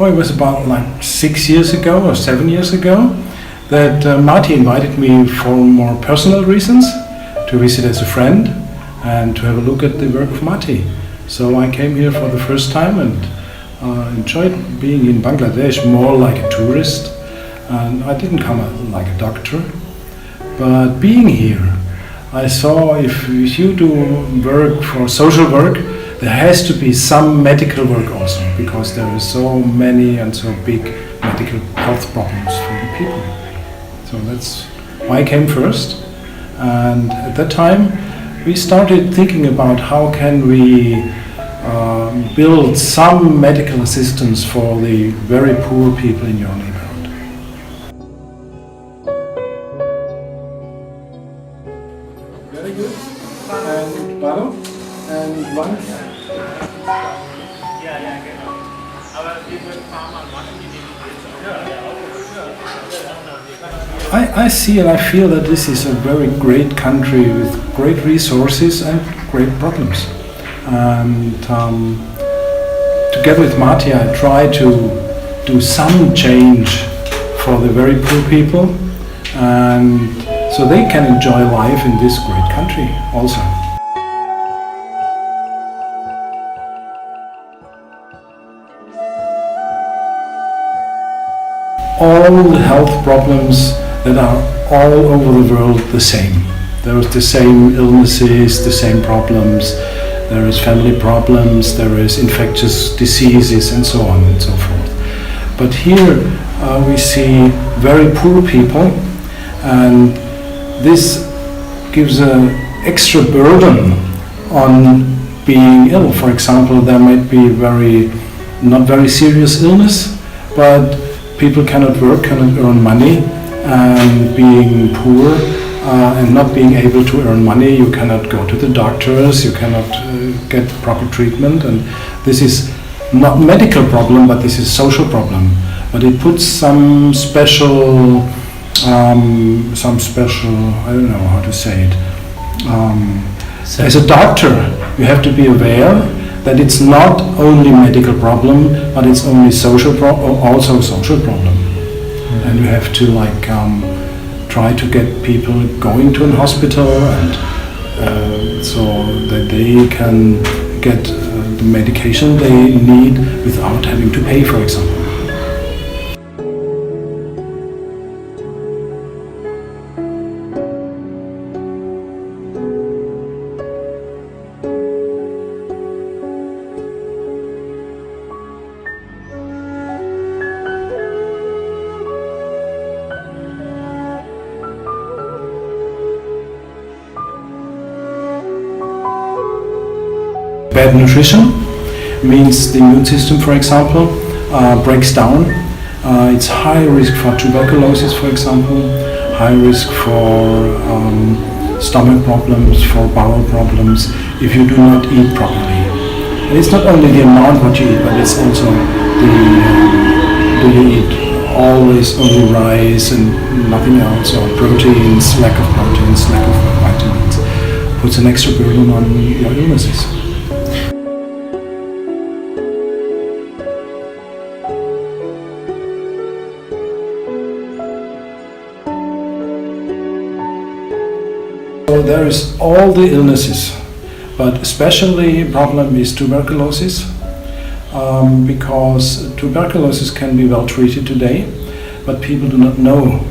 Oh, it was about like 6 years ago or 7 years ago that Mati invited me for more personal reasons to visit as a friend and to have a look at the work of Mati. So I came here for the first time and enjoyed being in Bangladesh more like a tourist. And I didn't come like a doctor, but being here, I saw if you do work for social work, there has to be some medical work also, because there are so many and so big medical health problems for the people. So that's why I came first. And at that time, we started thinking about how can we build some medical assistance for the very poor people in your neighborhood. Very good. And Barber? And one? I see and I feel that this is a very great country with great resources and great problems. And together with Mati, I try to do some change for the very poor people, and so they can enjoy life in this great country also. All the health problems that are all over the world the same. There is the same illnesses, the same problems. There is family problems, there is infectious diseases and so on and so forth. But here we see very poor people, and this gives an extra burden on being ill. For example, there might be not very serious illness, but people cannot work, cannot earn money, and being poor and not being able to earn money, you cannot go to the doctors, you cannot get proper treatment, and this is not medical problem, but this is social problem. But it puts some special, I don't know how to say it. As a doctor, you have to be aware that it's not only medical problem, but it's only also social problem. And you have to try to get people going to a hospital, and so that they can get the medication they need without having to pay, for example. Bad nutrition means the immune system, for example, breaks down. It's high risk for tuberculosis, for example, high risk for stomach problems, for bowel problems, if you do not eat properly. And it's not only the amount what you eat, but it's also do you eat always only rice and nothing else, or proteins, lack of vitamins, puts an extra burden on your illnesses. So there is all the illnesses, but especially problem is tuberculosis, because tuberculosis can be well treated today, but people do not know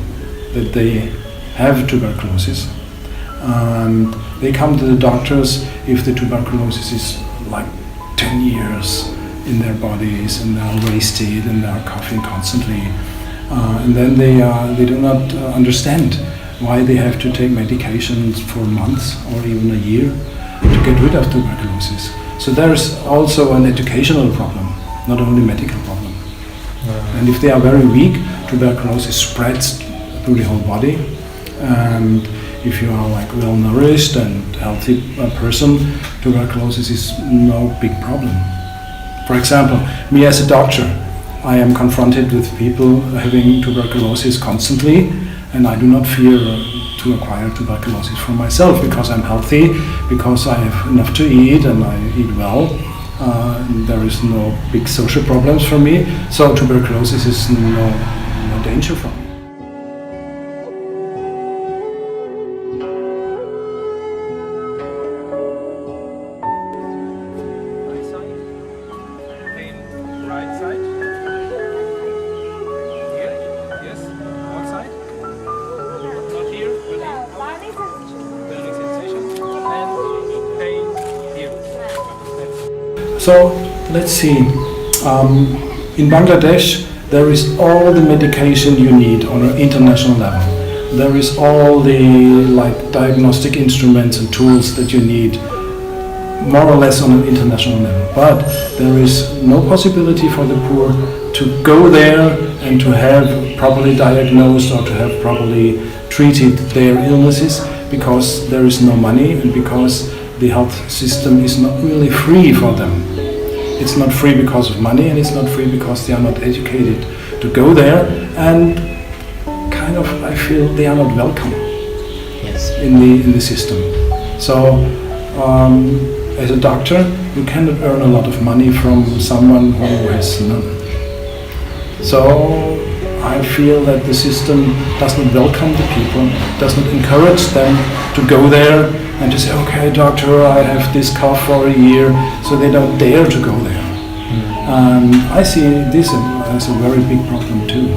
that they have tuberculosis, and they come to the doctors if the tuberculosis is like 10 years in their bodies, and they are wasted and they are coughing constantly, and then they do not understand why they have to take medications for months or even a year to get rid of tuberculosis. So there's also an educational problem, not only medical problem. And if they are very weak, tuberculosis spreads through the whole body. And if you are like well nourished and healthy person, tuberculosis is no big problem. For example, me as a doctor, I am confronted with people having tuberculosis constantly, and I do not fear to acquire tuberculosis for myself, because I'm healthy, because I have enough to eat and I eat well, There is no big social problems for me, so tuberculosis is no danger for me. Right side. Here? Yes. Outside. Not here. Burning sensation. And pain here. So let's see. In Bangladesh, there is all the medication you need on an international level. There is all the diagnostic instruments and tools that you need, more or less on an international level. But there is no possibility for the poor to go there and to have properly diagnosed or to have properly treated their illnesses, because there is no money and because the health system is not really free for them. It's not free because of money, and it's not free because they are not educated to go there, and kind of I feel they are not welcome in the system. So as a doctor, you cannot earn a lot of money from someone who has none. So I feel that the system does not welcome the people, does not encourage them to go there and to say, okay, doctor, I have this cough for a year, so they don't dare to go there. I see this as a very big problem too.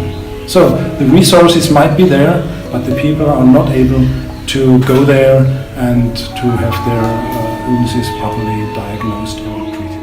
So the resources might be there, but the people are not able to go there and to have their illnesses properly diagnosed or treated.